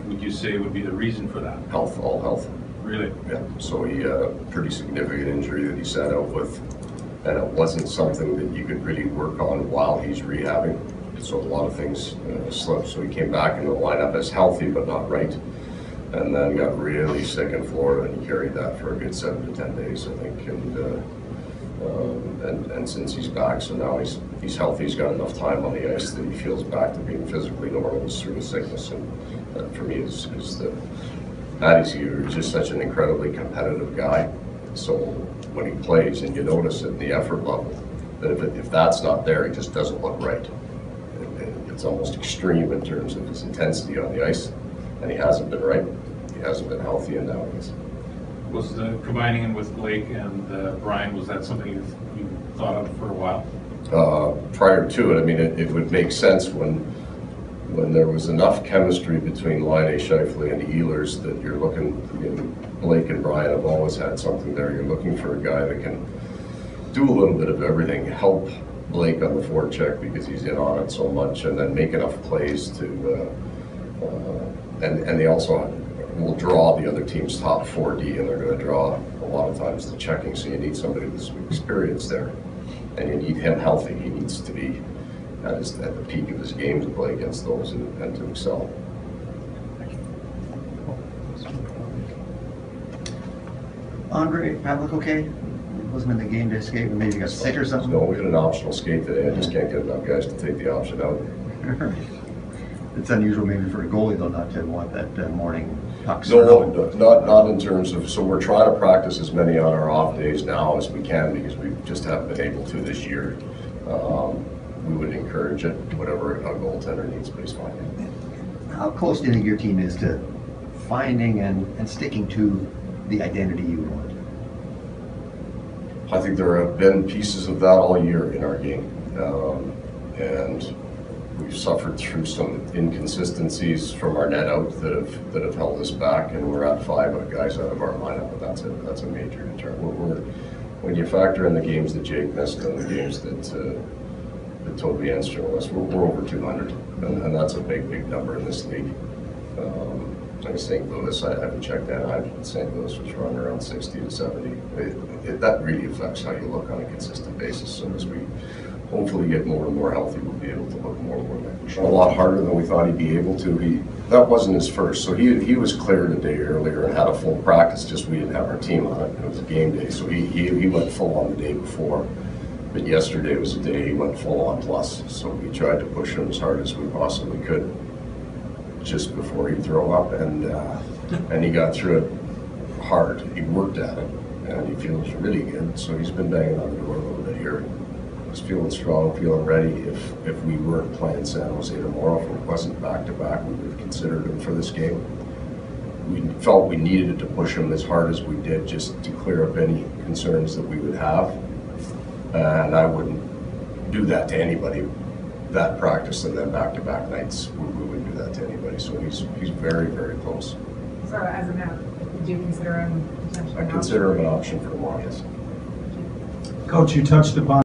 would you say would be the reason for that? Health, all health. Really? Yeah, so he had a pretty significant injury that he sat out with, and it wasn't something that you could really work on while he's rehabbing. So a lot of things slipped. So he came back into the lineup as healthy but not right, and then got really sick in Florida, and he carried that for a good 7 to 10 days, I think. And since he's back, so now he's healthy. He's got enough time on the ice that he feels back to being physically normal through the sickness. And that for me is the Matty's here. He's just such an incredibly competitive guy. So when he plays, and you notice it in the effort level, that if that's not there, he just doesn't look right. It's almost extreme in terms of his intensity on the ice, and he hasn't been right. He hasn't been healthy, and now he is. Was combining him with Blake and Brian, was that something you thought of for a while? Prior to it, I mean, it would make sense when there was enough chemistry between Laine, Scheifele, and Ehlers that you're looking, Blake and Brian have always had something there. You're looking for a guy that can do a little bit of everything, help Blake on the forecheck because he's in on it so much, and then make enough plays to, and they also will draw the other team's top 4D, and they're going to draw a lot of times the checking, so you need somebody with some experience there, and you need him healthy. He needs to be at the peak of his game to play against those and to excel. Andre Pavlik okay? Wasn't in the game to escape, and maybe he got sick or something? No, we had an optional skate today. I just can't get enough guys to take the option out. It's unusual maybe for a goalie though not to want that morning puck. No, not in terms of, so we're trying to practice as many on our off days now as we can because we just haven't been able to this year. We would encourage it, whatever a goaltender needs, but he's fine. How close do you think your team is to finding and sticking to the identity you want? I think there have been pieces of that all year in our game, and we've suffered through some inconsistencies from our net out that have held us back, and we're at 5 guys out of our lineup, but that's a major deterrent. When you factor in the games that Jake missed and the games that Toby Enstrom was, we're over 200, and that's a big number in this league. Like St. Louis, I haven't checked Anaheim, but St. Louis was running around 60 to 70. That really affects how you look on a consistent basis. So as we hopefully get more and more healthy, we'll be able to look more and more a lot harder than we thought he'd be able to. That wasn't his first, so he was cleared a day earlier and had a full practice, just we didn't have our team on it. It was a game day, so he went full on the day before. But yesterday was a day he went full on plus, so we tried to push him as hard as we possibly could just before he'd throw up, and he got through it hard. He worked at it, and he feels really good, so he's been banging on the door a little bit here. He's feeling strong, feeling ready. If we weren't playing San Jose tomorrow, if it wasn't back-to-back, we would have considered him for this game. We felt we needed to push him as hard as we did just to clear up any concerns that we would have. And I wouldn't do that to anybody, that practice and then back-to-back nights. We wouldn't do that to anybody. So he's very, very close. So as of now, do you consider him potentially? I consider him an option for tomorrow, yes. Coach, you touched upon